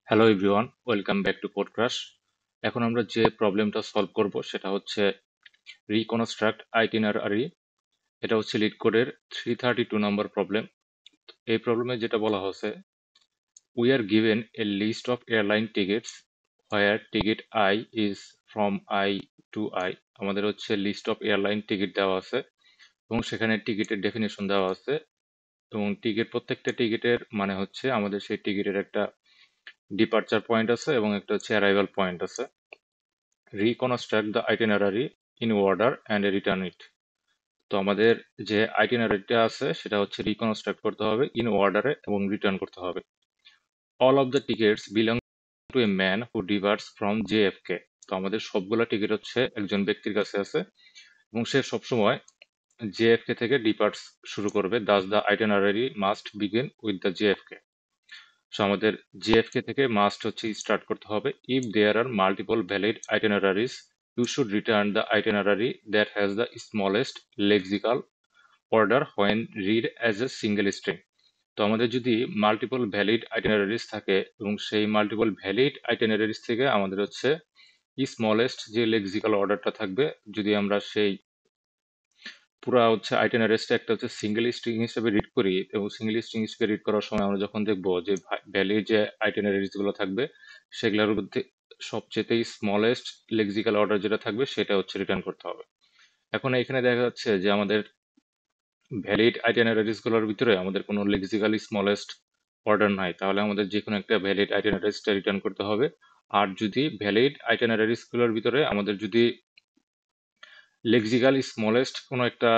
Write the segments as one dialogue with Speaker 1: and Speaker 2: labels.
Speaker 1: Hello everyone, welcome back to Podcrash. এখন আমরা যে প্রবলেমটা সলভ করব সেটা হচ্ছে রিকনস্ট্রাক্ট আইটিনারারি। এটা হচ্ছে লিড কোডের 332 নম্বর প্রবলেম। এই প্রবলেমে যেটা বলা হচ্ছে, we are given a list of airline tickets where ticket I is from I to I. আমাদের হচ্ছে লিস্ট অফ এয়ারলাইন টিকিট দেওয়া আছে এবং সেখানে টিকিটের ডেফিনেশন দেওয়া আছে এবং প্রত্যেকটা টিকিটের মানে হচ্ছে আমাদের সেই টিকিটের একটা ডিপার্চার পয়েন্ট আছে এবং একটা হচ্ছে অ্যারাইভাল পয়েন্ট আছে। Reconstruct the itinerary in order and return it. তো আমাদের যে আইটিনারারিটা আছে সেটা হচ্ছে রিকনস্ট্রাক্ট করতে হবে ইন অর্ডারে এবং রিটার্ন করতে হবে। All of the tickets belong to a man who departs from জেএফকে। তো আমাদের সবগুলা টিকিট হচ্ছে একজন ব্যক্তির কাছে আছে এবং সে সবসময় জেএফকে থেকে ডিপার্টস শুরু করবে। Thus the itinerary must begin with the JFK. So আমাদের জিএফকে থেকে মাস্ট হচ্ছে স্টার্ট করতে হবে। If there are multiple valid itineraries, you should return the itinerary that has the smallest lexical order when read as a single string. তো আমাদের যদি multiple valid আইটেনারারিজ থাকে এবং সেই মাল্টিপল ভ্যালিড আইটেনারারিজ থেকে আমাদের হচ্ছে স্মলেস্ট যে লেক্সিক্যাল অর্ডারটা থাকবে, যদি আমরা সেই পুরা হচ্ছে আইটেনারিজটা একটা হচ্ছে সিঙ্গেল স্ট্রিং হিসেবে রিড করি এবং সিঙ্গেল স্ট্রিং হিসেবে রিড করার সময় আমরা যখন দেখবো যে ভ্যালিড যে আইটেনারিজ গুলো থাকবে সেগুলোর মধ্যে সবচেয়ে স্মলেস্ট লেক্সিক্যাল অর্ডার যেটা থাকবে সেটা হচ্ছে রিটার্ন করতে হবে। এখন এখানে দেখা যাচ্ছে যে আমাদের ভ্যালিড আইটেনারিজ গুলোর ভিতরে আমাদের কোনো লেক্সিক্যালি স্মলেস্ট অর্ডার নাই, তাহলে আমাদের যে কোনো একটা ভ্যালিড আইটেনারিজটা রিটার্ন করতে হবে। আর যদি ভ্যালিড আইটেনারিজ গুলোর ভিতরে আমাদের যদি লেক্সিক্যাল স্মলেস্ট কোনো একটা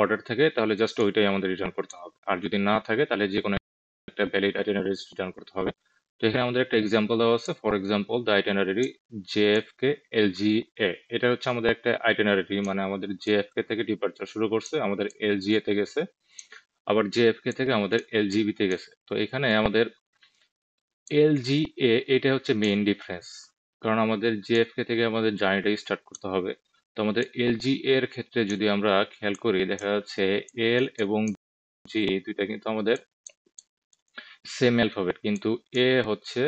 Speaker 1: অর্ডার থাকে তাহলে জাস্ট ওইটাই আমাদের রিটার্ন করতে হবে, আর যদি না থাকে তাহলে যে কোনো একটা ভ্যালিড আইটেনারি রিটার্ন করতে হবে। তো এখানে আমাদের একটা এক্সাম্পল দেওয়া আছে। For example, the itinerary জেএফকে এলজিএ। এটা হচ্ছে আমাদের একটা আইটেনারি, মানে আমাদের জেএফকে থেকে ডিপার্চার শুরু করছে, আমাদের এলজিএ তে গেছে, আবার জেএফকে থেকে আমাদের এলজিবি তে গেছে। তো এখানে আমাদের এলজিএ এটা হচ্ছে মেইন ডিফারেন্স, কারণ আমাদের জেএফকে থেকে আমাদের জার্নিটা স্টার্ট করতে হবে। তো আমাদের এলজি এর ক্ষেত্রে যদি আমরা খেয়াল করি, দেখা যাচ্ছে এল এবং জি দুইটা কিন্তু আমাদের সেম অ্যালফাবেট, কিন্তু এ হচ্ছে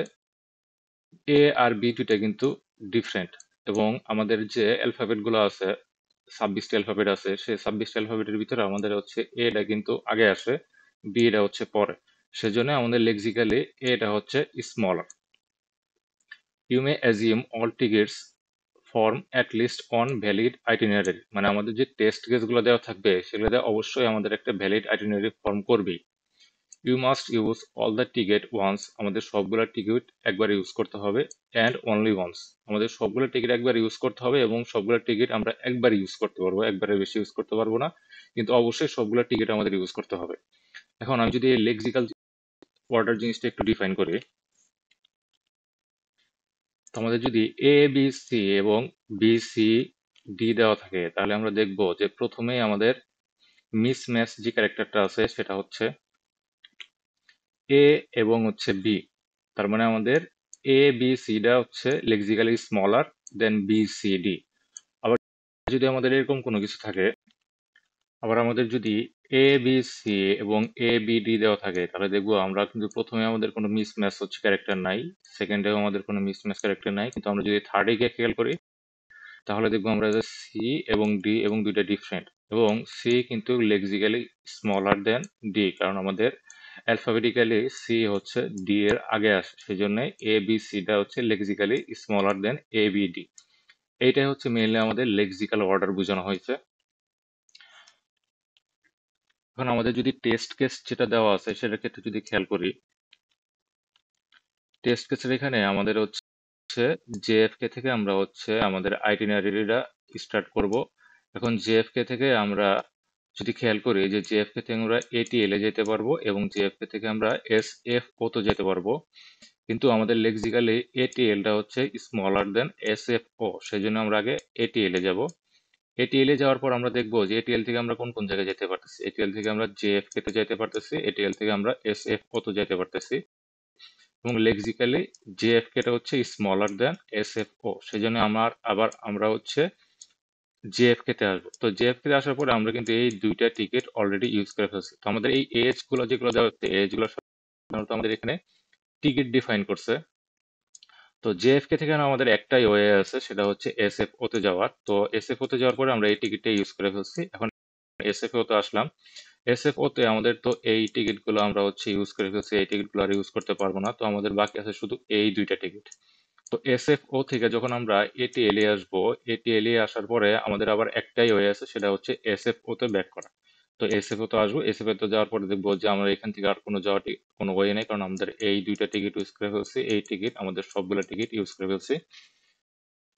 Speaker 1: এ আর বি দুইটা কিন্তু ডিফারেন্ট। এবং আমাদের যে অ্যালফাবেট গুলো আছে, 26টা অ্যালফাবেট আছে, সেই 26টা অ্যালফাবেটের ভিতরে আমাদের হচ্ছে এটা কিন্তু আগে আসে, বি এটা হচ্ছে পরে। সেজন্য আমাদের লেক্সিক্যালি এটা হচ্ছে smaller. You may assume all tickets form at least one valid itinerary. মানে আমাদের যে টেস্ট কেসগুলো দেওয়া থাকবে সেগুলো দেওয়া অবশ্যই আমাদের একটা ভ্যালিড আইটিনারি ফর্ম করবেই। You must use all the ticket once. আমাদের সবগুলো টিকিট একবার ইউজ করতে হবে। And only once. আমাদের সবগুলো টিকিট একবার ইউজ করতে হবে এবং সবগুলো টিকিট আমরা একবার ইউজ করতে পারবো, একবারে বেশি ইউজ করতে পারবো না, কিন্তু অবশ্যই সবগুলো টিকিট আমাদের ইউজ করতে হবে। এখন আমি যদি লেক্সিক্যাল অর্ডার জিনিসটা একটু ডিফাইন করি, তো আমাদের যদি এ বি সি এবং বি সি ডি দেওয়া থাকে তাহলে আমরা দেখব যে প্রথমেই আমাদের মিসম্যাচ যে ক্যারেক্টারটা আছে সেটা হচ্ছে এ এবং হচ্ছে বি। তার মানে আমাদের এ বি সিটা হচ্ছে lexically smaller than B C D. আবার যদি আমাদের এরকম কোনো কিছু থাকে, আবার আমাদের যদি এ বি সি এবং এ বি ডি দেওয়া থাকে তাহলে দেখবো আমরা কিন্তু প্রথমে আমাদের কোনো মিসম্যাচ হচ্ছে ক্যারেক্টার নাই, সেকেন্ডেও আমাদের কোনো মিসম্যাচ ক্যারেক্টার নাই, কিন্তু আমরা যদি থার্ডে গিয়ে খেয়াল করি তাহলে দেখবো আমরা যে সি এবং ডি এবং দুইটা ডিফারেন্ট, এবং সি কিন্তু লেক্সিক্যালি স্মলার দেন ডি, কারণ আমাদের অ্যালফাবেটিক্যালি সি হচ্ছে ডি এর আগে আসে, সেই জন্য এ বি সিটা হচ্ছে lexically smaller then A B D. এইটাই হচ্ছে মেইনলি আমাদের লেক্সিক্যাল অর্ডার বোঝানো হয়েছে। এখন আমাদের যদি টেস্ট কেস যেটা দেওয়া আছে সেটার ক্ষেত্রে যদি খেয়াল করি, টেস্ট কেসের এখানে আমাদের হচ্ছে জেএফকে থেকে আমরা হচ্ছে আমাদের আইটিনারিটা স্টার্ট করব। এখন জেএফকে থেকে আমরা যদি খেয়াল করি যে জেএফকে থেকে আমরা এটিএল এ যেতে পারবো এবং জেএফকে থেকে আমরা এস এফ ও তো যেতে পারবো, কিন্তু আমাদের লেক্সিক্যালি এটিএলটা হচ্ছে smaller than S F O, সেই জন্য আমরা আগে এটিএল এ যাব। এটিএল এ যাওয়ার পর আমরা দেখবো যে এটিএল থেকে আমরা কোন কোন জায়গায় যেতে পারতেছি। এটিএল থেকে আমরা জেএফকে তে যেতে পারতেছি, এটিএল থেকে আমরা এস এফ ও তো যেতে পারতেছি, এবং লেক্সিক্যালি জেএফকে টা হচ্ছে smaller than S F O, সেই জন্য আমরা হচ্ছে জেএফকে তে আসবো। তো জেএফকে তে আসার পরে আমরা কিন্তু এই দুইটা টিকিট অলরেডি ইউজ করে ফেলছি। তো আমাদের এই এজ গুলো যেগুলো দেওয়া হচ্ছে, এজ গুলো সাধারণত আমাদের এখানে টিকিট ডিফাইন করছে। তো জেএফকে থেকে না আমাদের একটাই ওয়ে আছে, সেটা হচ্ছে এসএফও তে যাওয়ার। তো এসএফও তে যাওয়ার পরে আমরা এই টিকিটটা ইউজ করে ফেলছি। এখন এসএফও তে আসলাম। এসএফও তে আমাদের তো এই টিকিটগুলো আমরা হচ্ছে ইউজ করে ফেলছি, এই টিকিটগুলো আর ইউজ করতে পারবো না। তো আমাদের বাকি আছে শুধু এই দুইটা টিকিট। তো এসএফও থেকে যখন আমরা এটিএল এ আসবো, এটিএল এ আসার পরে আমাদের আবার একটাই ওয়ে আছে, সেটা হচ্ছে এসএফও তে ব্যাক করা। তো এসএফও তো আসবো, এসএফও তো যাওয়ার পরে দেখবো যে আমরা এখান থেকে আর কোনো যাওয়ার কোনো ওয়ে নেই, কারণ আমাদের এই দুইটা টিকিট ইউজ করে ফেলছি, এই টিকিট আমাদের সবগুলো টিকিট ইউজ করে ফেলছি।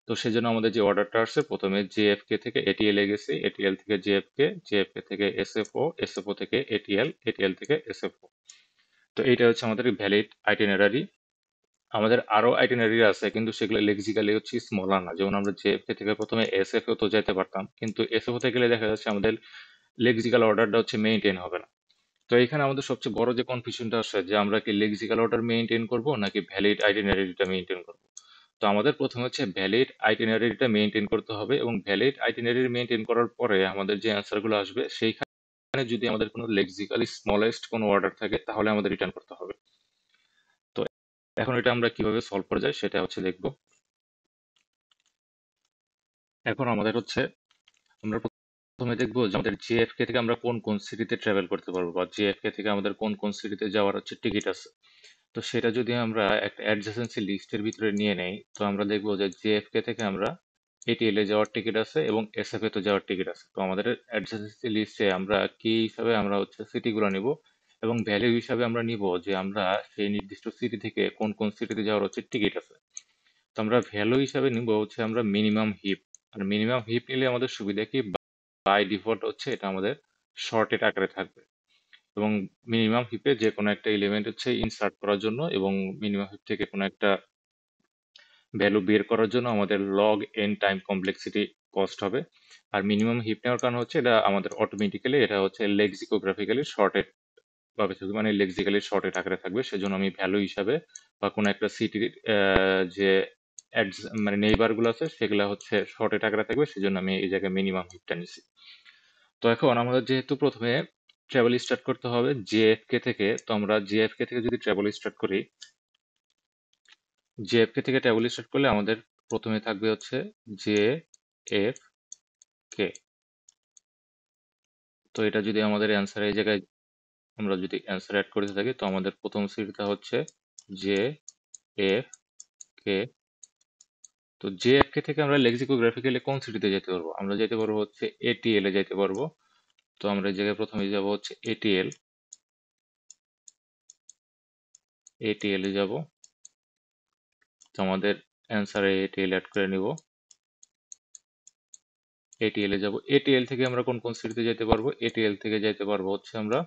Speaker 1: তো সেজন্য আমাদের যে অর্ডারটা আসছে, প্রথমে জেএফকে থেকে এটিএল এ গেছি, এটিএল থেকে জেএফকে, জেএফকে থেকে এসএফও, এসএফও থেকে এটিএল, এটিএল থেকে এসএফও। তো এইটা হচ্ছে আমাদের ভ্যালিড আইটিনারারি। আমাদের আরো আইটিনারি আছে, কিন্তু সেগুলো লেক্সিক্যালি হচ্ছে স্মলার না। যেমন আমরা জেএফকে থেকে প্রথমে এসএফও তো যেতে পারতাম, কিন্তু এসএফও তে গেলে দেখা যাচ্ছে আমাদের লেক্সিক্যাল অর্ডারটা হচ্ছে মেইনটেইন হবে না। তো এখানে আমাদের সবচেয়ে বড় যে কনফিউশনটা আসে, যে আমরা কি লেক্সিক্যাল অর্ডার মেইনটেইন করব নাকি ভ্যালিড আইটিনারিটা মেইনটেইন করব। তো আমাদের প্রথমে হচ্ছে ভ্যালিড আইটিনারিটা মেইনটেইন করতে হবে, এবং ভ্যালিড আইটিনারি মেইনটেইন করার পরে আমাদের যে অ্যান্সারগুলো আসবে, সেইখানে যদি আমাদের কোনো লেক্সিক্যালি স্মলেস্ট কোনো অর্ডার থাকে, তাহলে আমাদের রিটার্ন করতে হবে। তো এখন এটা আমরা কিভাবে সলভ করা যায় সেটা হচ্ছে দেখব। এখন আমাদের হচ্ছে, আমরা প্রথমে দেখবো যে আমাদের জিএফকে থেকে আমরা কোন কোন সিটিতে ট্রাভেল করতে পারবো, বা জিএফকে থেকে আমাদের কোন কোন সিটিতে যাওয়ার হচ্ছে টিকিট আছে। তো সেটা যদি আমরা একটা অ্যাডজেসেন্সি লিস্টের ভিতরে নিয়ে নেই, তো আমরা দেখবো যে জিএফকে থেকে আমরা এটিএল এ যাওয়ার টিকিট আছে এবং এসএফ এ তো যাওয়ার টিকিট আছে। তো আমাদের অ্যাডজেসেন্সি লিস্টে আমরা কি হিসাবে আমরা হচ্ছে সিটিগুলো নিব, এবং ভ্যালু হিসাবে আমরা নিব যে আমরা সেই নির্দিষ্ট সিটি থেকে কোন কোন সিটিতে যাওয়ার হচ্ছে টিকিট আছে। তো আমরা ভ্যালু হিসাবে নিব হচ্ছে আমরা মিনিমাম হিপ। আর মিনিমাম হিপ নিলে আমাদের সুবিধা কি, বাই ডিফল্ট হচ্ছে এটা আমাদের শর্টেড আকারে থাকবে, এবং মিনিমাম হিপে যে কোনো একটা এলিমেন্ট হচ্ছে ইনসার্ট করার জন্য, এবং মিনিমাম হিপ থেকে কোনো একটা ভ্যালু বের করার জন্য আমাদের log N time complexity cost হবে। আর মিনিমাম হিপ নেওয়ার কারণ হচ্ছে এটা আমাদের অটোমেটিক্যালি এটা হচ্ছে লেক্সিকোগ্রাফিক্যালি শর্টেড ভাবে থাকবে, মানে লেক্সিক্যালি শর্টেড আকারে থাকবে। সেজন্য আমি ভ্যালু হিসাবে বা কোনো একটা সিটির যে মানে নেইবার গুলো আছে সেগুলো হচ্ছে শর্টেড আকারে থাকবে, সেজন্য আমি এই জায়গায় মিনিমাম হিপটা নিছি। তো এখন আমাদের যেহেতু প্রথমে ট্রাভেল স্টার্ট করতে হবে জেএফকে থেকে, তো আমরা জেএফকে থেকে যদি ট্রাভেল স্টার্ট করি, জেএফকে থেকে ট্রাভেল স্টার্ট করলে আমাদের প্রথমে থাকবে হচ্ছে জে এফ কে। তো এটা যদি আমাদের অ্যান্সার এই জায়গায় আমরা যদি অ্যান্সার অ্যাড করতে থাকি, তো আমাদের প্রথম সিটিটা হচ্ছে জে এফ কে। তো জেএফকে থেকে আমরা লেক্সিকোগ্রাফিক্যালি কোন সিটিতে যেতে পারবো, আমরা যেতে পারবো হচ্ছে এটিএল এ যেতে পারবো। তো আমরা এই জায়গায় প্রথমে যাব হচ্ছে এটিএল, এটিএল এ যাব। তো আমাদের অ্যান্সারে এটিএল অ্যাড করে নিব, এটিএল এ যাব। এটিএল থেকে আমরা কোন কোন সিটিতে যেতে পারবো, এটিএল থেকে যেতে পারবো হচ্ছে আমরা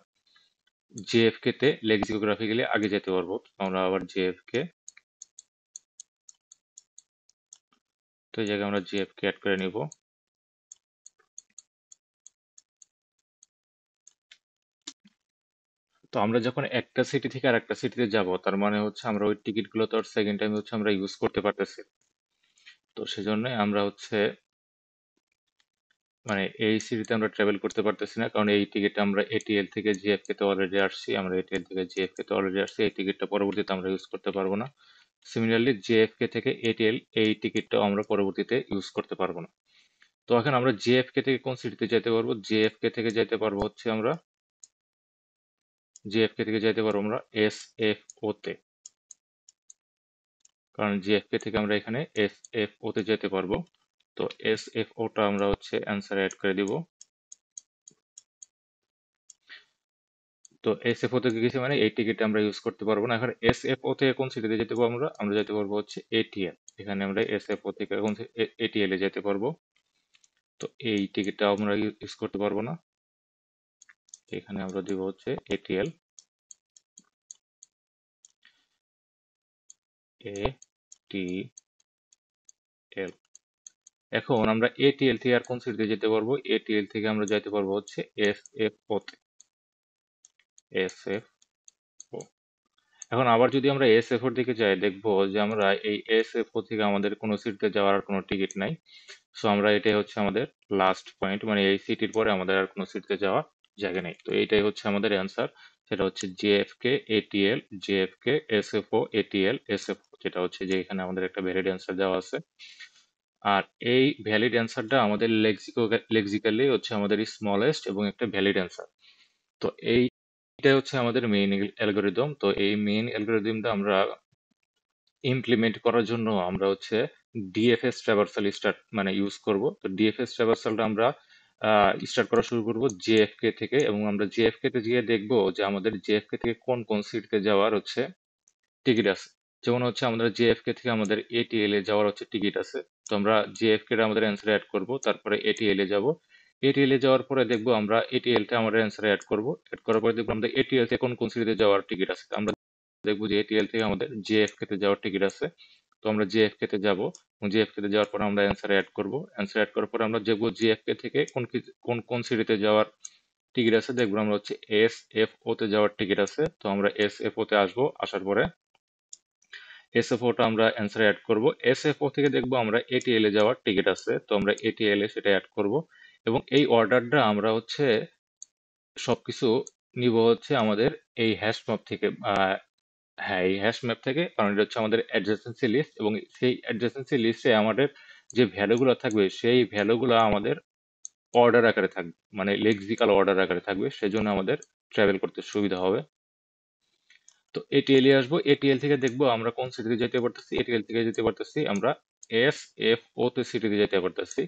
Speaker 1: জেএফকে তে লেক্সিকোগ্রাফিক্যালি আগে যেতে পারবো। তো আমরা আবার জেএফকে, তো এই জায়গায় আমরা জেএফকে অ্যাড করে নিব। তো আমরা যখন একটা সিটি থেকে আর একটা সিটিতে যাব, তার মানে হচ্ছে আমরা ওই টিকিট গুলো তো আর সেকেন্ড টাইম হচ্ছে আমরা ইউজ করতে পারতেছি। তো সেজন্য আমরা হচ্ছে মানে এই সিটিতে আমরা ট্রাভেল করতে পারতেছি না, কারণ এই টিকিটটা আমরা এটিএল থেকে জিএফকে তে অলরেডি আসছি, আমরা এটিএল থেকে জিএফকে তে অলরেডি আসছি, এই টিকিটটা পরবর্তীতে আমরা ইউজ করতে পারবো না। সিমিলারলি জিএফকে থেকে এটিএল, এই টিকিটটাও আমরা পরবর্তীতে ইউজ করতে পারবো না। তো এখন আমরা জিএফকে থেকে কোন সিটিতে যেতে পারবো, জিএফকে থেকে যেতে পারবো হচ্ছে আমরা, জিএফকে থেকে যেতে পারবো আমরা এসএফও তে, কারণ জিএফকে থেকে আমরা এখানে এসএফও তে যেতে পারবো। তো এসএফও টা আমরা হচ্ছে অ্যান্সারে অ্যাড করে দিব। তো এসএফও থেকে গেছি মানে এই টিকিট আমরা ইউজ করতে পারবো না। এখন এসএফও থেকে কোন সিটিতে যেতে পারবো, আমরা যেতে পারবো হচ্ছে এটিএল। এখানে আমরা এসএফও থেকে এখন এটিএল এ যেতে পারবো। তো এই টিকিটটা আমরা ইউজ করতে পারবো না, এখানে আমরা দিব হচ্ছে এটিএল, এটিএল। এখন আমরা এটিএল থেকে আর কোন সিটিতে যেতে পারবো, এটিএল থেকে আমরা যেতে পারবো হচ্ছে এসএফও তে, এসএফও। এখন আবার যদি আমরা এসএফও দিকে যাই, দেখবো যে আমরা এই এসএফও থেকে আমাদের কোনো সিটিতে যাওয়ার আর কোনো টিকিট নাই। সো আমরা এটাই হচ্ছে আমাদের লাস্ট পয়েন্ট, মানে এই সিটির পরে আমাদের আর কোনো সিটিতে যাওয়ার জায়গা নেই। তো এইটাই হচ্ছে আমাদের অ্যান্সার, সেটা হচ্ছে জেএফকে, এটিএল, জেএফকে, এসএফও, এটিএল, এসএফও। যেটা হচ্ছে যে এখানে আমাদের একটা ভ্যালিড অ্যান্সার দেওয়া আছে। আর এই ভ্যালিড অ্যান্সারটা আমাদের লেক্সিক্যালি হচ্ছে আমাদের স্মলেস্ট এবং একটা ভ্যালিড অ্যান্সার। তো এইটা হচ্ছে আমাদের মেইন অ্যালগোরিদম। তো এই মেইন অ্যালগোরিদমটা আমরা ইমপ্লিমেন্ট করার জন্য আমরা হচ্ছে ডিএফএস ট্রাভার্সাল ইউজ করব। তো ডিএফএস ট্রাভার্সালটা আমরা স্টার্ট করা শুরু করব জেএফকে থেকে, এবং আমরা জেএফকে তে গিয়ে দেখব যে আমাদের জেএফকে থেকে কোন কোন সিটিতে যাওয়ার হচ্ছে টিকিট আছে। যেমন হচ্ছে আমাদের জেএফকে থেকে আমাদের এটিএল এ যাওয়ার হচ্ছে টিকিট আছে। তো আমরা জেএফকে টা আমাদের অ্যান্সারে অ্যাড করব, তারপরে এটিএল এ যাব। এটিএল এ যাওয়ার পরে দেখবো আমরা এটিএল টা আমাদের অ্যান্সারে অ্যাড করব। অ্যাড করার পরে দেখবো আমরা এটিএল থেকে কোন কোন সিটিতে যাওয়ার টিকিট আছে। আমরা দেখবো যে এটিএল থেকে আমাদের জেএফকে তে যাওয়ার টিকিট আছে। তো আমরা জেএফকে তে যাব, এবং জেএফকে তে যাওয়ার পর আমরা অ্যান্সারে অ্যাড করব। অ্যান্সার অ্যাড করার পর আমরা দেখবো জেএফকে থেকে কোন কোন সিটিতে যাওয়ার টিকিট আছে। দেখবো আমরা হচ্ছে এসএফও তে যাওয়ার টিকিট আছে। তো আমরা এসএফও তে আসবো, আসার পরে এসএফও টা আমরা অ্যান্সারে অ্যাড করব। এসএফও থেকে দেখবো আমরা এটিএল এ যাওয়ার টিকিট আছে। তো আমরা এটিএল এ সেটা অ্যাড করব, এবং এই অর্ডারটা আমরা হচ্ছে সবকিছু নিব হচ্ছে আমাদের এই হ্যাশ ম্যাপ থেকে। হ্যাঁ, এই হ্যাশ ম্যাপ থেকে, কারণ এটা হচ্ছে আমাদের অ্যাডজেসেন্সি লিস্ট, এবং সেই অ্যাডজেসেন্সি লিস্টে আমাদের যে ভ্যালুগুলো থাকবে সেই ভ্যালুগুলো আমাদের অর্ডার আকারে থাকবে, মানে লেক্সিক্যাল অর্ডার আকারে থাকবে, সেজন্য আমাদের ট্রাভেল করতে সুবিধা হবে। তো এটিএল এ আসবো, এটিএল থেকে দেখবো আমরা কোন সিটিতে যেতে পারতেছি। এটিএল থেকে যেতে পারতেছি আমরা এসএফও তে সিটিতে যেতে পারতেছি।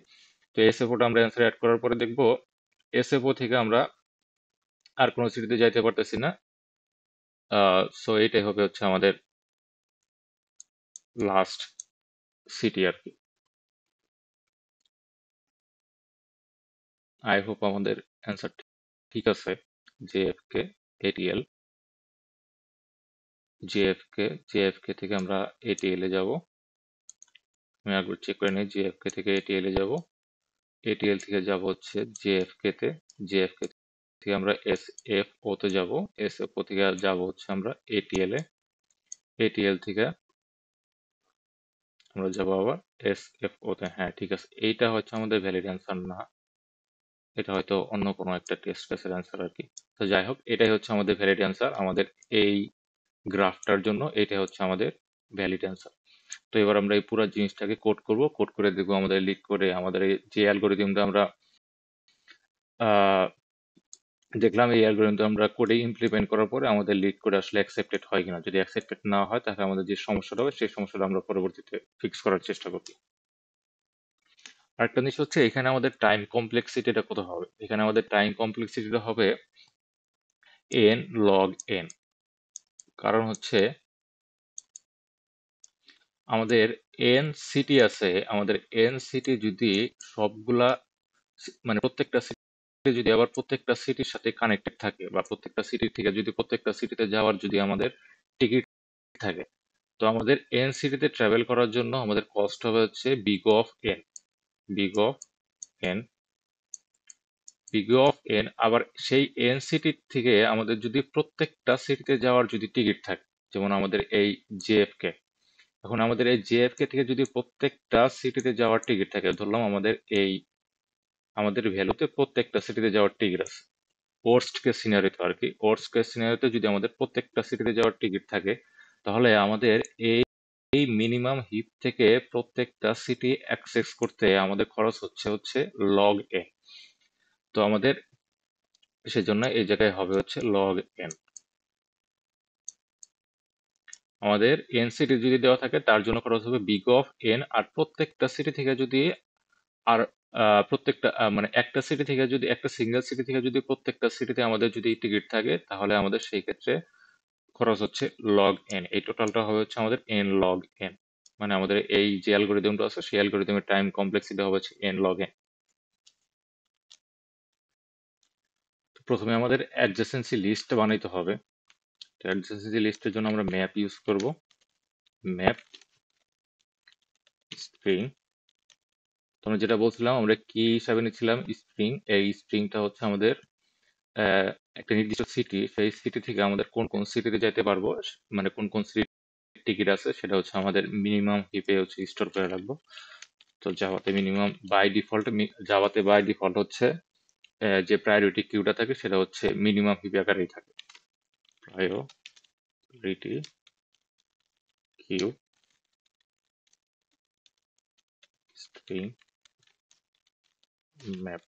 Speaker 1: তো এসএফও টা আমরা অ্যান্সার অ্যাড করার পরে দেখবো এসএফও থেকে আমরা আর কোনো সিটিতে যাইতে পারতেছি না। সো এটাই হবে হচ্ছে আমাদের লাস্ট সিটি আর কি। আই হোপ আমাদের অ্যান্সার ঠিক আছে। জেএফকে, এটিএল, জেএফকে, জেএফকে থেকে আমরা এটিএল এ যাব। আমি একবার চেক করে নিই, জেএফকে থেকে এটিএল এ যাব। এটিএল থেকে যাব হচ্ছে জেএফকে তে। জেএফকে থেকে আমরা এসএফও তে যাব। এসএফও থেকে যাব হচ্ছে আমরা এটিএল এ। এটিএল থেকে আমরা যাব আবার এসএফও তে। হ্যাঁ, ঠিক আছে, এইটা হচ্ছে আমাদের ভ্যালিড অ্যান্সার না, এটা হয়তো অন্য কোনো একটা টেস্ট কেসের অ্যান্সার আর কি। তো যাই হোক, এটাই হচ্ছে আমাদের ভ্যালিড অ্যান্সার আমাদের এই গ্রাফটার জন্য। এটাই হচ্ছে আমাদের ভ্যালিড অ্যান্সার। তো এবার আমরা এই পুরো জিনিসটাকে কোড করব। কোড করে দেখবো আমাদের লিড করে আমাদের এই যে অ্যালগোরিদমটা আমরা আহ, দেখলাম, এই অ্যালগোরিদমটা আমরা কোডে ইমপ্লিমেন্ট করার পরে আমাদের লিড করে আসলে অ্যাকসেপ্টেড হয় কিনা। যদি অ্যাকসেপ্টেড না হয় তাহলে আমাদের যে সমস্যাটা হবে সেই সমস্যাটা আমরা পরবর্তীতে ফিক্স করার চেষ্টা করব। আরেকটা জিনিস হচ্ছে এখানে আমাদের টাইম কমপ্লেক্সিটিটা কত হবে। এখানে আমাদের টাইম কমপ্লেক্সিটিটা হবে n log n। কারণ হচ্ছে আমাদের এন সিটি আছে, আমাদের এন সিটি যদি সবগুলা মানে প্রত্যেকটা সিটি যদি আবার প্রত্যেকটা সিটির সাথে কানেক্টেড থাকে, বা প্রত্যেকটা সিটি থেকে যদি প্রত্যেকটা সিটিতে যাওয়ার যদি আমাদের টিকিট থাকে, তো আমাদের এন সিটিতে ট্রাভেল করার জন্য আমাদের কস্ট হবে হচ্ছে big of N. Big of N, big of N. আবার সেই এন সিটি থেকে আমাদের যদি প্রত্যেকটা সিটিতে যাওয়ার যদি টিকিট থাকে, যেমন আমাদের এই জেএফকে, এখন আমাদের এই জেএফকে থেকে যদি প্রত্যেকটা সিটিতে যাওয়ার টিকিট থাকে, ধরলাম আমাদের ভ্যালুতে প্রত্যেকটা সিটিতে যাওয়ার টিকিট আছে, ওর্স্ট কেস সিনারিতে আর কি। ওর্স্ট কেস সিনারিতে যদি আমাদের প্রত্যেকটা সিটিতে যাওয়ার টিকিট থাকে, তাহলে আমাদের এই এই মিনিমাম হিপ থেকে প্রত্যেকটা সিটি অ্যাক্সেস করতে আমাদের খরচ হচ্ছে লগ এন। তো আমাদের সেজন্য এই জায়গায় হবে হচ্ছে লগ এন। আমাদের এন সিটি যদি দেওয়া থাকে তার জন্য খরচ হবে বিগ অফ এন। আর প্রত্যেকটা সিটি থেকে যদি আর প্রত্যেকটা মানে একটা সিটি থেকে যদি একটা সিঙ্গেল সিটি থেকে যদি প্রত্যেকটা সিটিতে আমাদের যদি টিকিট থাকে, তাহলে আমাদের সেই ক্ষেত্রে খরচ হচ্ছে লগ এন। এই টোটালটা হবে হচ্ছে আমাদের এন লগ এন। মানে আমাদের এই যে অ্যালগোরিদমটা আছে সেই অ্যালগোরিদমের টাইম কমপ্লেক্সিটি হবে হচ্ছে এন লগ এন। প্রথমে আমাদের অ্যাডজেসেন্সি লিস্ট বানাইতে হবে। অ্যাডজেসেন্সি লিস্টের জন্য আমরা ম্যাপ ইউজ করব। ম্যাপ স্ট্রিং, তোমরা যেটা বলছিলাম আমরা কি হিসাবে নিচ্ছিলাম স্ট্রিং। এই স্ট্রিংটা হচ্ছে আমাদের আহ, একটা নির্দিষ্ট সিটি, সেই সিটি থেকে আমাদের কোন কোন সিটিতে যেতে পারবো, মানে কোন কোন সিটির টিকিট আছে সেটা হচ্ছে আমাদের মিনিমাম হিপে হচ্ছে স্টোর করে রাখবো। তো জাভাতে বাই ডিফল্ট হচ্ছে যে প্রায়োরিটি কিউটা থাকে সেটা হচ্ছে মিনিমাম হিপে আকারেই থাকে। Priority queue. String map.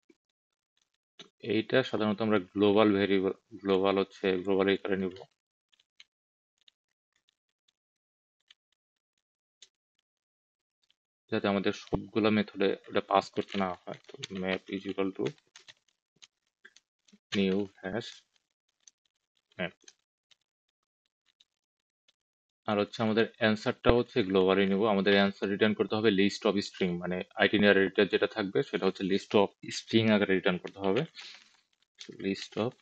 Speaker 1: এইটা সাধারণত আমরা গ্লোবাল ভেরিয়েবল, গ্লোবাল আকারে নিব, যাতে আমাদের সবগুলা মেথডে এটা পাস করতে না হয়। তো map is equal to new hash map. আর হচ্ছে আমাদের অ্যান্সারটা হচ্ছে গ্লোবালি নিব। আমাদের অ্যান্সার রিটার্ন করতে হবে লিস্ট অফ স্ট্রিং, মানে আইটিনারিটা যেটা থাকবে সেটা হচ্ছে লিস্ট অফ স্ট্রিং আকারে রিটার্ন করতে হবে, লিস্ট অফ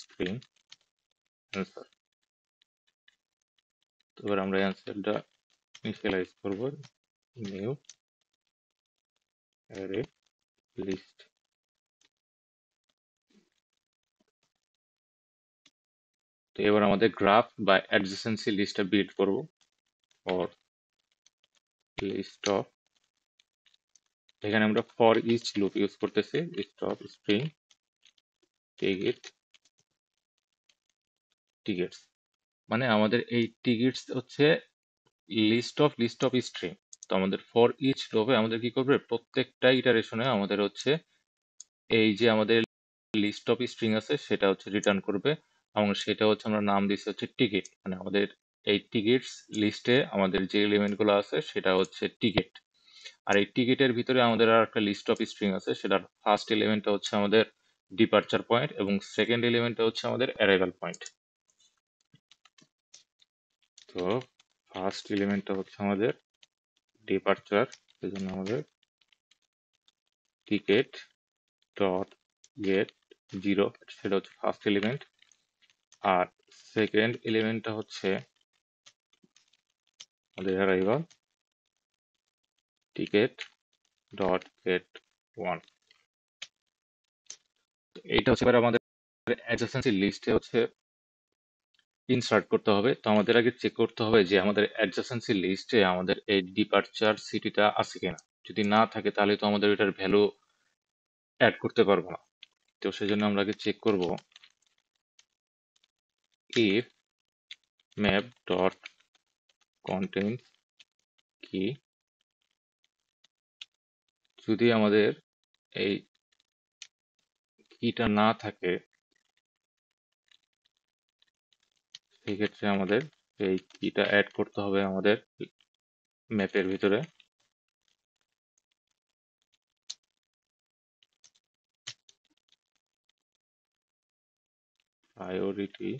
Speaker 1: স্ট্রিং অ্যান্সার। তো এবার আমরা অ্যান্সারটা ইনিশিয়ালাইজ করব, নিউ অ্যারে লিস্ট। তো এবার আমাদের গ্রাফ বা অ্যাডজেসেন্সি লিস্টটা বিল্ড করব, ফর লিস্ট অফ, এখানে আমরা ফর ইচ লুপ ইউজ করতেছি, list of string ticket tickets, মানে আমাদের এই টিকিটস হচ্ছে লিস্ট অফ স্ট্রিং। তো আমাদের ফর ইচ লুপে আমাদের কি করবে, প্রত্যেকটা ইটারেশনে আমাদের হচ্ছে এই যে আমাদের লিস্ট অফ স্ট্রিং আছে সেটা হচ্ছে রিটার্ন করবে, এবং সেটা হচ্ছে আমরা নাম দিচ্ছি হচ্ছে টিকিট, মানে আমাদের এই টিকিটস লিস্টে আমাদের যে এলিমেন্ট গুলো আছে সেটা হচ্ছে টিকিট। আর এই টিকিটের ভিতরে আমাদের আর একটা লিস্ট অফ স্ট্রিং আছে, সেটার ফার্স্ট এলিমেন্টটা হচ্ছে আমাদের ডিপারচার পয়েন্ট এবং সেকেন্ড এলিমেন্টটা হচ্ছে আমাদের অ্যারাইভাল পয়েন্ট। তো ফার্স্ট এলিমেন্টটা হচ্ছে আমাদের ডিপারচার, সেজন্য আমাদের টিকেট ডট গেট 0, সেটা হচ্ছে ফার্স্ট এলিমেন্ট। আর সেকেন্ড এলিমেন্টটা হচ্ছে আমাদের অ্যারাইভাল, টিকেট ডট গেট 1। এইটা হচ্ছে এবার আমাদের অ্যাডজাসেন্সি লিস্টে হচ্ছে ইনসার্ট করতে হবে। তো আমাদের আগে চেক করতে হবে যে আমাদের অ্যাডজাসেন্সি লিস্টে আমাদের এই ডিপারচার সিটিটা আছে কিনা। যদি না থাকে তাহলে তো আমাদের এটার ভ্যালু অ্যাড করতে পারবো না। তো সেজন্য আমরা আগে চেক করব if map dot contains কি, যদি আমাদের এই কিটা না থাকে সেক্ষেত্রে আমাদের এই কিটা অ্যাড করতে হবে আমাদের ম্যাপের ভিতরে। প্রায়োরিটি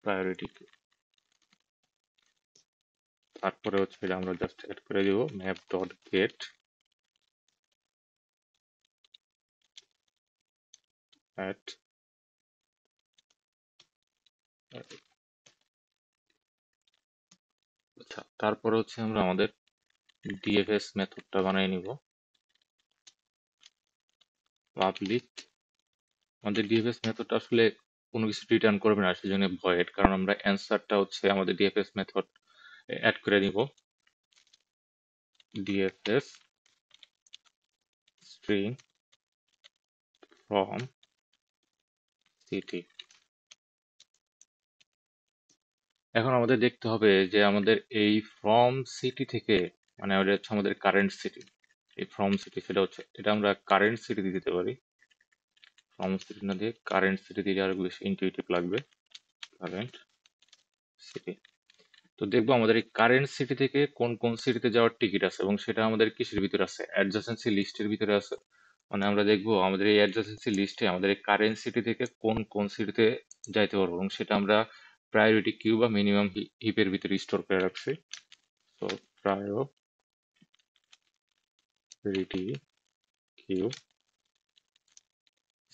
Speaker 1: প্রায়োরিটি তারপরে হচ্ছে এটা আমরা জাস্ট অ্যাড করে দিব ম্যাপ ডট গেট অ্যাট। আচ্ছা, তারপরে হচ্ছে আমরা আমাদের ডিএফএস মেথডটা বানিয়ে নিব, পাবলিক। আমাদের ডিএফএস মেথডটা আসলে কোনো কিছু রিটার্ন করবে না, সেজন্য ভয়েড, কারণ আমরা অ্যান্সারটা হচ্ছে আমাদের ডিএফএস মেথড অ্যাড করে নিব, ডিএফএস স্ট্রিং ফ্রম সিটি। এখন আমাদের দেখতে হবে যে আমাদের এই ফ্রম সিটি থেকে, মানে ওটা হচ্ছে আমাদের কারেন্ট সিটি, এই ফ্রম সিটি সেটা হচ্ছে, এটা আমরা কারেন্ট সিটি দিতে পারি, ফ্রম সিটি না দিয়ে কারেন্ট সিটি দিলে আরো বেশি ইনটিউটিভ লাগবে, কারেন্ট সিটি। তো দেখবো আমাদের এই কারেন্ট সিটি থেকে কোন কোন সিটিতে যাওয়ার টিকিট আছে, এবং সেটা আমাদের কিসের ভিতরে আছে, অ্যাডজাসেন্সি লিস্টের ভিতরে আছে। মানে আমরা দেখবো আমাদের এই অ্যাডজাসেন্সি লিস্টে আমাদের এই কারেন্ট সিটি থেকে কোন কোন সিটিতে যাইতে পারবো, এবং সেটা আমরা প্রায়োরিটি কিউ বা মিনিমাম হিপের ভিতরে স্টোর করে রাখছি। তো প্রায়োরিটি কিউ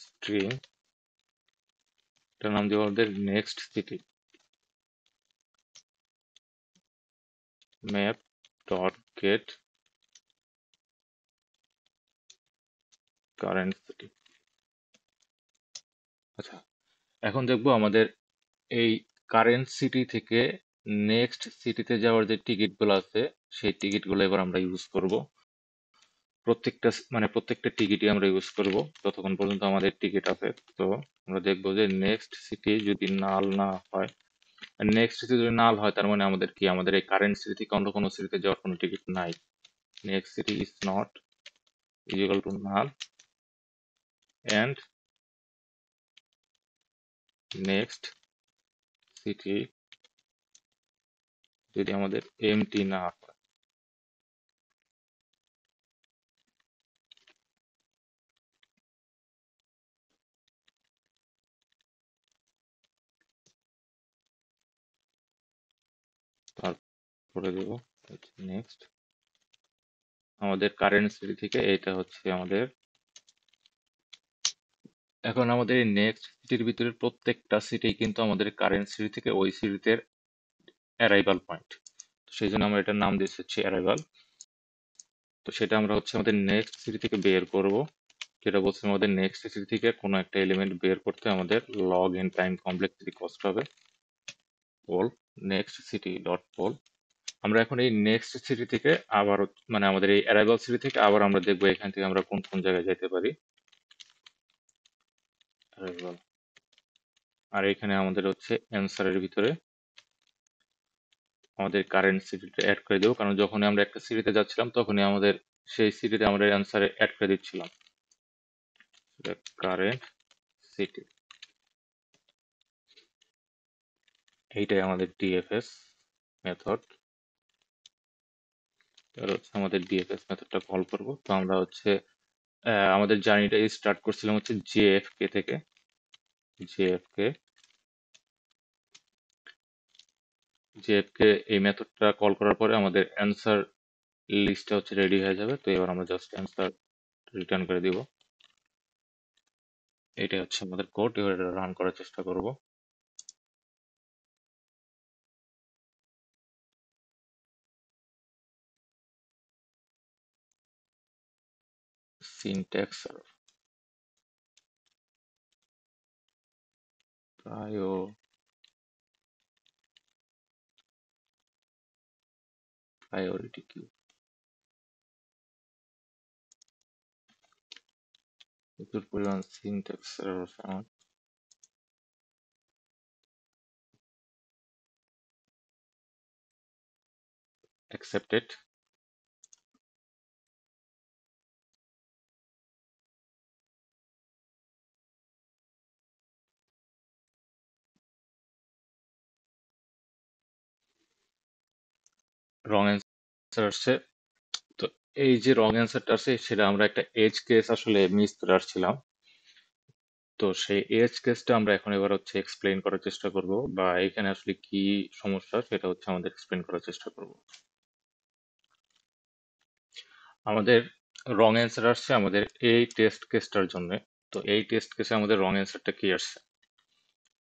Speaker 1: স্ট্রিং, এটার নাম দিব আমাদের next city, map dot gate current city. আচ্ছা, এখন দেখবো আমাদের এই কারেন্ট সিটি থেকে নেক্সট সিটিতে যাওয়ার যে টিকিটগুলো আছে সেই টিকিটগুলো এবার আমরা ইউজ করব। প্রত্যেকটা টিকিটই আমরা ইউজ করব ততক্ষণ পর্যন্ত আমাদের টিকিট আছে। তো আমরা দেখবো যে নেক্সট সিটি যদি নাল না হয়, নেক্সট সিটি যদি নাল হয় তার মানে আমাদের কি, আমাদের এই কারেন্ট সিটি থেকে অন্য কোনো সিটিতে যাওয়ার কোনো টিকিট নাই। Next city is not equal to null and next city যদি আমাদের এমটি না হয়। তারপরে দেবো নেক্সট আমাদের কারেন্ট সিটি থেকে এইটা হচ্ছে আমাদের। এখন আমাদের এই নেক্সট সিটির ভিতরে প্রত্যেকটা সিটি কিন্তু আমাদের কারেন্ট সিটি থেকে ওই সিটিতে অ্যারাইভাল পয়েন্ট। সেই জন্য আমরা এটার নাম দিচ্ছি হচ্ছে অ্যারাইভাল। তো সেটা আমরা হচ্ছে আমাদের নেক্সট সিটি থেকে বের করব। যেটা বলছে আমাদের নেক্সট সিটি থেকে কোনো একটা এলিমেন্ট বের করতে আমাদের log in time complexity cost হবে poll next city dot poll. আমরা এখন এই নেক্সট সিটি থেকে আবার আমাদের এই অ্যারাইভাল সিটি থেকে আবার আমরা দেখবো এখান থেকে আমরা কোন কোন জায়গায় যেতে পারি। arrival। আর এখানে আমাদের হচ্ছে অ্যান্সারের ভিতরে আমাদের কারেন্ট সিটিটা অ্যাড করে দেবো, কারণ যখনই আমরা একটা সিটিতে যাচ্ছিলাম তখনই আমাদের সেই সিটিতে আমরা অ্যান্সারে অ্যাড করে দিচ্ছিলাম কারেন্ট সিটি। এইটাই আমাদের ডিএফএস মেথড। এবার হচ্ছে আমাদের ডিএফএস মেথডটা কল করব। তো আমরা হচ্ছে আমাদের জার্নিটা স্টার্ট করছিলাম হচ্ছে জেএফকে থেকে। জেএফকে জেএফকে এই মেথডটা কল করার পরে আমাদের অ্যান্সার লিস্টটা হচ্ছে রেডি হয়ে যাবে। তো এবার আমরা জাস্ট অ্যান্সার রিটার্ন করে দিব। এটাই হচ্ছে আমাদের কোড। এবার এটা রান করার চেষ্টা করব। সিনট্যাক্স প্রায়োরিটি কিউ, প্রচুর পরিমাণ সিনট্যাক্স এরর আমার। অ্যাকসেপ্টেড। রং অ্যান্সার আসছে। তো এই যে রং অ্যান্সারটা আছে সেটা আমরা একটা এজ কেস আসলে মিস করে আসছিলাম। তো সেই এজ কেসটা আমরা এখন এবার হচ্ছে এক্সপ্লেইন করার চেষ্টা করব, বা এখানে আসলে কি সমস্যা সেটা হচ্ছে আমাদের এক্সপ্লেইন করার চেষ্টা করব। আমাদের রং অ্যান্সার আসছে আমাদের এই টেস্ট কেসটার জন্য। তো এই টেস্ট কেসে আমাদের রং অ্যান্সারটা কি আসছে,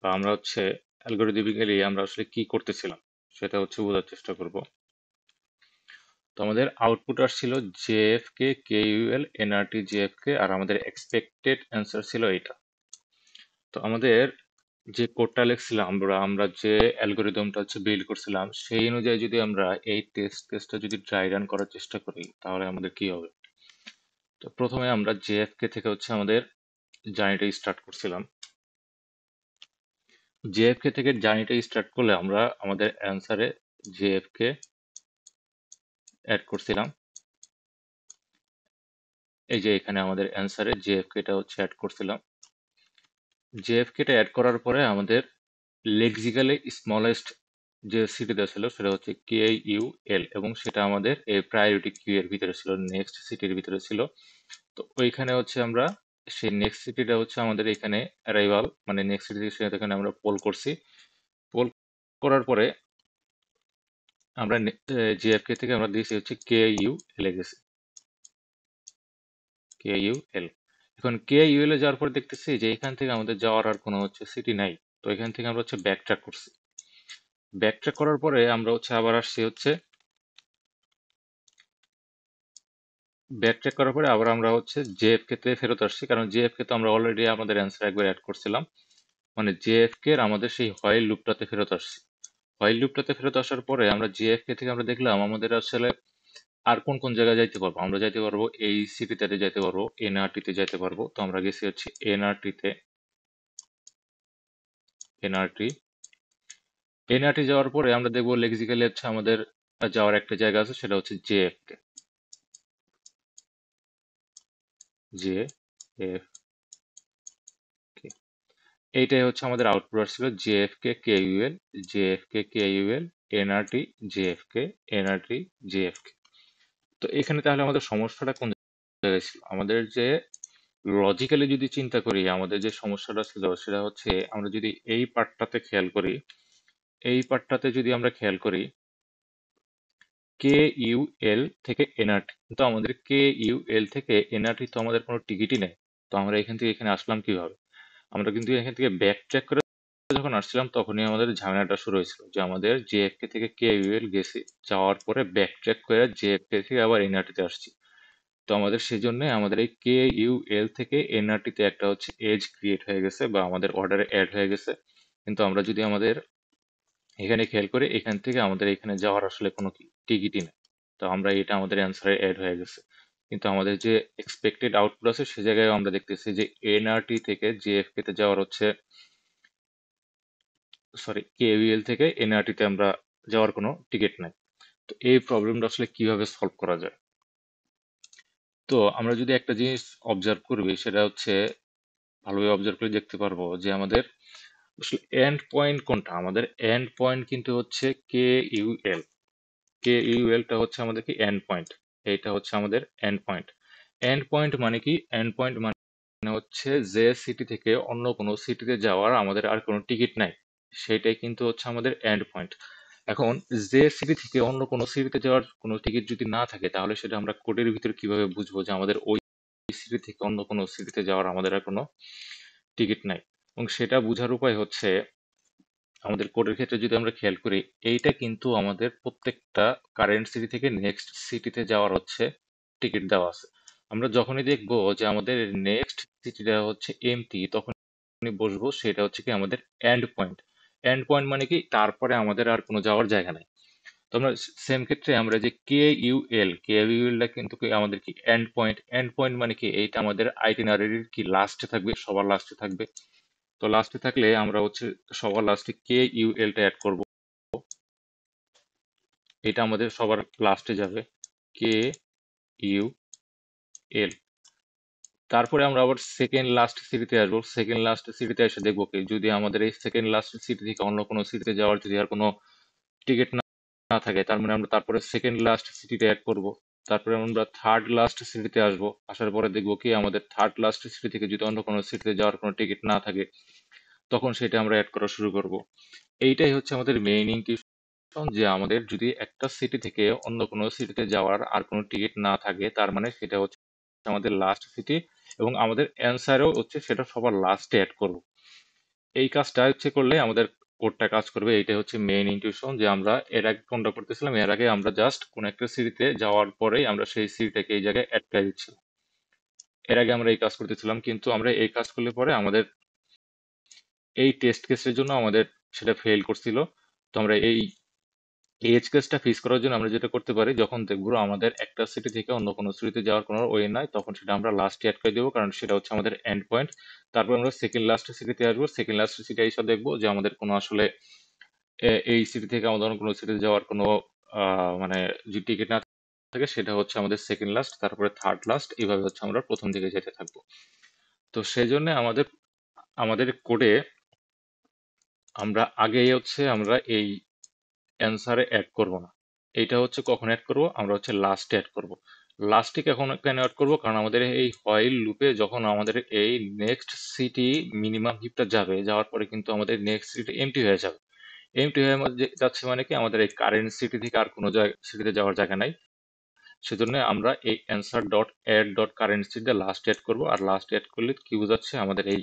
Speaker 1: বা আমরা হচ্ছে অ্যালগরিদমিক্যালি আমরা আসলে কি করতেছিলাম সেটা হচ্ছে বোঝার চেষ্টা করব। তো আমাদের আউটপুট আসছিল জেএফকে কেইউএল এনআরটি জেএফকে, আর আমাদের এক্সপেক্টেড অ্যান্সার ছিল এটা। তো আমাদের যে কোডটা লিখছিলাম আমরা আমরা যে অ্যালগোরিদমটা হচ্ছে বিল্ড করছিলাম সেই অনুযায়ী যদি আমরা এই টেস্ট কেসটা যদি ড্রাই রান করার চেষ্টা করি তাহলে আমাদের কি হবে। তো প্রথমে আমরা জেএফকে থেকে হচ্ছে আমাদের জার্নিটা স্টার্ট করছিলাম। জেএফকে থেকে জার্নিটা স্টার্ট করলে আমরা আমাদের অ্যান্সারে জেএফকে অ্যাড করছিলাম। এই যে এখানে আমাদের অ্যান্সারে জেএফকেটা হচ্ছে অ্যাড করছিলাম। জেএফকেটা অ্যাড করার পরে আমাদের লেক্সিক্যালি স্মলেস্ট যে সিটিটা ছিল সেটা হচ্ছে কে ইউ এল, এবং সেটা আমাদের এই প্রায়োরিটি কিউ এর ভিতরে ছিল, নেক্সট সিটির ভিতরে ছিল। তো ওইখানে হচ্ছে আমরা সেই নেক্সট সিটিটা হচ্ছে আমাদের এখানে অ্যারাইভাল, মানে নেক্সট সিটি সেখানে আমরা পোল করছি। পোল করার পরে আমরা জিএফকে থেকে আমরা দিয়েছি হচ্ছে কে ইউ এল এ গেছি, কে ইউ এল। এখন কে ইউ এল এ যাওয়ার পরে দেখতেছি যে এখান থেকে আমাদের যাওয়ার আর কোনো হচ্ছে সিটি নাই। তো এখান থেকে আমরা হচ্ছে ব্যাক ট্র্যাক করছি। ব্যাক ট্র্যাক করার পরে আমরা হচ্ছে আবার আসছি হচ্ছে ব্যাকট্র্যাক করার পরে আবার আমরা হচ্ছে জেএফকে তে ফেরত আসছি, কারণ জেএফকে তো আমরা অলরেডি আমাদের অ্যান্সার একবার অ্যাড করছিলাম। মানে জেএফকে এর আমাদের সেই হোয়াইল লুপটাতে ফেরত আসছি। হোয়াইল লুপটাতে ফেরত আসার পরে আমরা জেএফকে থেকে আমরা দেখলাম আমাদের আসলে আর কোন কোন জায়গায় যাইতে পারবো? আমরা যাইতে পারবো এই সিটিতে যাইতে পারবো, এনআরটি তে যাইতে পারবো। তো আমরা গেছি হচ্ছে এনআরটি তে। এনআরটি এনআরটি যাওয়ার পরে আমরা দেখবো লেক্সিক্যালি হচ্ছে আমাদের যাওয়ার একটা জায়গা আছে, সেটা হচ্ছে জেএফকে। জেএফ এইটাই হচ্ছে আমাদের আউটপুট আসছিল, জেএফকে কেইউএল, জেএফকে কেইউএল, এনআরটি, জেএফকে, এনআরটি, জেএফকে। তো এখানে তাহলে আমাদের সমস্যাটা কোন জায়গায় ছিল? আমাদের যে লজিক্যালি যদি চিন্তা করি, আমাদের যে সমস্যাটা ছিল সেটা হচ্ছে, আমরা যদি এই পার্টটাতে খেয়াল করি, এই পার্টটাতে যদি আমরা খেয়াল করি, কে ইউএল থেকে এনআরটি, কিন্তু আমাদের কে ইউএল থেকে এনআরটি তো আমাদের কোনো টিকিটই নেই। তো আমরা এখান থেকে এখানে আসলাম কিভাবে? আমরা কিন্তু এখান থেকে ব্যাক ট্র্যাক করে যখন আসছিলাম তখনই আমাদের ঝামেলাটা শুরু হয়েছিল, যে আমাদের জেএফকে থেকে কে ইউএল গেছি, যাওয়ার পরে ব্যাক ট্র্যাক করে জেএফকে থেকে আবার এনআরটিতে আসছি। তো আমাদের সেই জন্য আমাদের এই কে ইউএল থেকে এনআরটিতে একটা হচ্ছে এজ ক্রিয়েট হয়ে গেছে, বা আমাদের অর্ডারে অ্যাড হয়ে গেছে। কিন্তু আমরা যদি আমাদের এখানে খেয়াল করি, এখান থেকে আমাদের এখানে যাওয়ার আসলে কোনো টিকিটই নেই। তো আমরা এটা আমাদের অ্যান্সারে অ্যাড হয়ে গেছে। কিন্তু আমাদের যে এক্সপেক্টেড আউটপুট আছে সে জায়গায় আমরা দেখতেছি যে এনআরটি থেকে জেএফকে তে যাওয়ার হচ্ছে, সরি, কেভিএল থেকে এনআরটি তে আমরা যাওয়ার কোনো টিকিট নাই। তো এই প্রবলেমটা আসলে কিভাবে সলভ করা যায়? তো আমরা যদি একটা জিনিস অবজার্ভ করবি, সেটা হচ্ছে ভালোভাবে অবজার্ভ করে দেখতে পারবো যে আমাদের আসলে এন্ড পয়েন্ট কোনটা। আমাদের এন্ড পয়েন্ট কিন্তু হচ্ছে কে ইউএল। কে ইউএলটা হচ্ছে আমাদের কি এন্ড পয়েন্ট। এইটা হচ্ছে আমাদের এন্ড পয়েন্ট। এন্ড পয়েন্ট মানে কি? এন্ড পয়েন্ট মানে হচ্ছে যে সিটি থেকে অন্য কোনো সিটিতে যাওয়ার আমাদের আর কোনো টিকিট নাই, সেটাই কিন্তু হচ্ছে আমাদের এন্ড পয়েন্ট। এখন যে সিটি থেকে অন্য কোনো সিটিতে যাওয়ার কোনো টিকিট যদি না থাকে, তাহলে সেটা আমরা কোডের ভিতরে কিভাবে বুঝবো যে আমাদের ওই সিটি থেকে অন্য কোনো সিটিতে যাওয়ার আমাদের আর কোনো টিকিট নাই? এবং সেটা বোঝার উপায় হচ্ছে, আমাদের কোডের ক্ষেত্রে যদি আমরা খেয়াল করি, এইটা কিন্তু আমাদের প্রত্যেকটা কারেন্ট সিটি থেকে নেক্সট সিটিতে যাওয়ার হচ্ছে টিকিট দেওয়া আছে। আমরা যখনই দেখবো যে আমাদের নেক্সট সিটিটা হচ্ছে এমটি, তখনই বসবো সেটা হচ্ছে কি আমাদের এন্ড পয়েন্ট। এন্ড পয়েন্ট মানে কি? তারপরে আমাদের আর কোনো যাওয়ার জায়গা নাই। তো আমরা সেম ক্ষেত্রে আমরা যে কে ইউএলটা কিন্তু কি আমাদের কি এন্ড পয়েন্ট। এন্ড পয়েন্ট মানে কি? এইটা আমাদের আইটিনারির কি লাস্টে থাকবে, সবার লাস্টে থাকবে। তো লাস্টে থাকলে আমরা হচ্ছে সবার লাস্টে কে ইউএলটা অ্যাড করব। এটা আমাদের সবার লাস্টে যাবে, কে ইউ এল। তারপরে আমরা আবার সেকেন্ড লাস্ট সিটিতে আসবো। সেকেন্ড লাস্ট সিটিতে এসে দেখবো কি, যদি আমাদের এই সেকেন্ড লাস্ট সিটি থেকে অন্য কোনো সিটিতে যাওয়ার যদি আর কোনো টিকিট না না থাকে, তার মানে আমরা তারপরে সেকেন্ড লাস্ট সিটিতে অ্যাড করব। তারপরে আমরা থার্ড লাস্ট সিটিতে আসবো। আসার পরে দেখবো কি, আমাদের থার্ড লাস্ট সিটি থেকে যদি অন্য কোনো সিটিতে যাওয়ার কোনো টিকিট না থাকে, তখন সেটা আমরা অ্যাড করা শুরু করব। এইটাই হচ্ছে আমাদের মেইন ইনটিউশন, যে আমাদের যদি একটা সিটি থেকে অন্য কোনো সিটিতে যাওয়ার আর কোনো টিকিট না থাকে, তার মানে সেটা হচ্ছে আমাদের লাস্ট সিটি, এবং আমাদের অ্যান্সারও হচ্ছে সেটা সবার লাস্টে অ্যাড করব। এই কাজটা হচ্ছে করলে আমাদের কোডটা কাজ করবে। এইটাই হচ্ছে মেইন ইনটিউশন, যে আমরা এর আগে কোনটা করতেছিলাম, এর আগে আমরা জাস্ট কোন একটা সিটিতে যাওয়ার পরেই আমরা সেই সিটিটাকে এই জায়গায় অ্যাড করে দিচ্ছিলাম। এর আগে আমরা এই কাজ করতেছিলাম, কিন্তু আমরা এই কাজ করলে পরে আমাদের এই টেস্ট কেসের জন্য আমাদের সেটা ফেল করছিল। তো আমরা এই এজ কেসটা ফিক্স করার জন্য আমরা যেটা করতে পারি, যখন দেখবো আমাদের একটা সিটি থেকে অন্য কোনো সিটিতে যাওয়ার কোনো ওয়ে নাই, তখন সেটা আমরা লাস্টে অ্যাড করে দেবো, কারণ সেটা হচ্ছে আমাদের এন্ড পয়েন্ট। তারপর আমরা সেকেন্ড লাস্ট সিটিতে আসবো। সেকেন্ড লাস্ট সিটি এসে দেখবো যে আমাদের কোনো আসলে এই সিটি থেকে আমাদের অন্য কোনো সিটিতে যাওয়ার কোনো মানে যে টিকিট না থাকে, সেটা হচ্ছে আমাদের সেকেন্ড লাস্ট, তারপরে থার্ড লাস্ট, এইভাবে হচ্ছে আমরা প্রথম দিকে যেতে থাকবো। তো সেই জন্য আমাদের আমাদের কোডে আমরা আগেই হচ্ছে আমরা এই অ্যান্সারে অ্যাড করব না। এইটা হচ্ছে কখন অ্যাড করব? আমরা হচ্ছে লাস্টে অ্যাড করব। লাস্টে কখন কেন অ্যাড করব? কারণ আমাদের এই হোয়াইল লুপে যখন আমাদের এই নেক্সট সিটি মিনিমাম হিপটা যাবে, যাওয়ার পরে কিন্তু আমাদের নেক্সট সিটি এমটি হয়ে যাবে। এমটি হয়ে যাচ্ছে মানে কি, আমাদের এই কারেন্ট সিটি থেকে আর কোনো সিটিতে যাওয়ার জায়গা নাই। সেজন্য আমরা এই answer dot add dot current সিটিটা লাস্ট অ্যাড করব। আর লাস্ট অ্যাড করলে কি বোঝাচ্ছে, আমাদের এই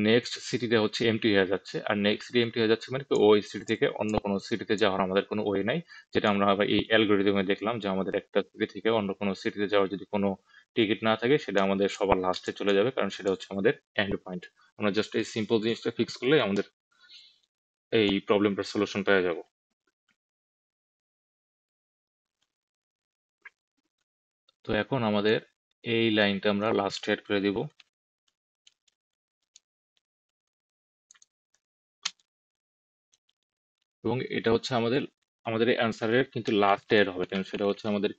Speaker 1: নেক্সট সিটিতে হচ্ছে এমটি হয়ে যাচ্ছে। আর নেক্সট সিটি এমটি হয়ে যাচ্ছে মানে কি, ওই সিটি থেকে অন্য কোনো সিটিতে যাওয়ার আমাদের কোনো ওয়ে নাই। যেটা আমরা আবার এই অ্যালগোরিদমে দেখলাম, যে আমাদের একটা সিটি থেকে অন্য কোনো সিটিতে যাওয়ার যদি কোনো টিকিট না থাকে, সেটা আমাদের সবার লাস্টে চলে যাবে, কারণ সেটা হচ্ছে আমাদের এন্ড পয়েন্ট। আমরা জাস্ট এই সিম্পল জিনিসটা ফিক্স করলে আমাদের এই প্রবলেমটার সলিউশন পেয়ে যাব। তো এখন আমাদের এই লাইনটা আমরা লাস্টে অ্যাড করে দিব, এবং এটা হচ্ছে আমাদের আমাদের অ্যান্সারের কিন্তু লাস্টে অ্যাড হবে, কারণ সেটা হচ্ছে আমাদের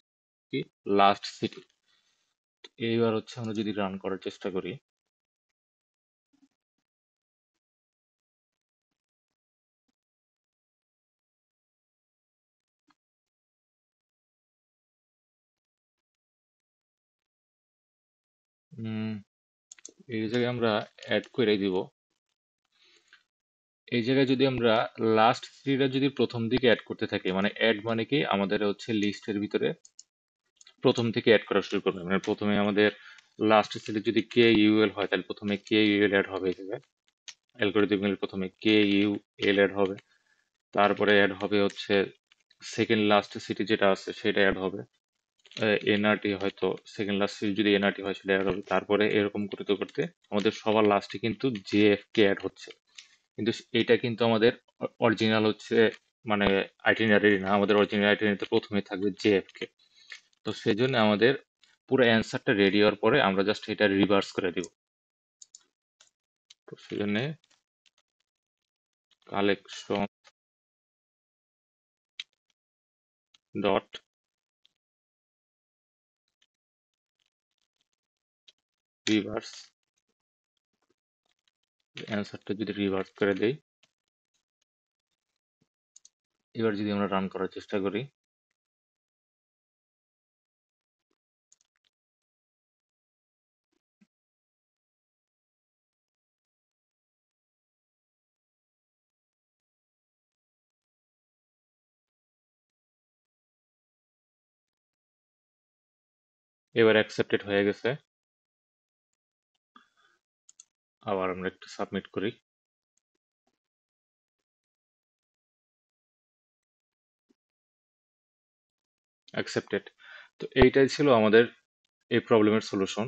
Speaker 1: কি লাস্ট সিটি। এইবার হচ্ছে আমরা যদি রান করার চেষ্টা করি, উম, এই জায়গায় আমরা অ্যাড করে দিব। এই জায়গায় যদি আমরা লাস্ট সিটিটা যদি প্রথম দিকে অ্যাড করতে থাকি, মানে অ্যাড মানে কি আমাদের হচ্ছে লিস্টের ভিতরে প্রথম থেকে অ্যাড করা শুরু করবে, মানে প্রথমে আমাদের লাস্ট সিটি যদি কে ইউএল হয়, তাহলে প্রথমে কে ইউএল অ্যাড হবে এই জায়গায়। অ্যালগরিদমিক প্রথমে কে ইউএল অ্যাড হবে, তারপরে অ্যাড হবে হচ্ছে সেকেন্ড লাস্ট সিটি যেটা আছে সেটা অ্যাড হবে। এনআরটি হয়তো সেকেন্ড লাস্ট সিটি যদি এনআরটি হয় সেটা অ্যাড হবে, তারপরে এরকম করতে করতে আমাদের সবার লাস্টে কিন্তু জেএফকে অ্যাড হচ্ছে। কিন্তু এটা কিন্তু আমাদের অরিজিনাল হচ্ছে মানে আইটিনারি না, আমাদের অরিজিনাল আইটিনারিতে প্রথমে থাকবে জেএফকে। তো সেজন্য আমাদের পুরো অ্যান্সারটা রেডি হওয়ার পরে আমরা জাস্ট এটা রিভার্স করে দিব। তো সেজন্য কালেকশন ডট রিভার্স, অ্যান্সারটা যদি রিভার্স করে দেই, এবার যদি আমরা রান করার চেষ্টা করি, এবার অ্যাকসেপ্টেড হয়ে গেছে। আবার আমরা একটু সাবমিট করি, অ্যাকসেপ্টেড। তো এইটাই ছিল আমাদের এই প্রবলেমের সলিউশন।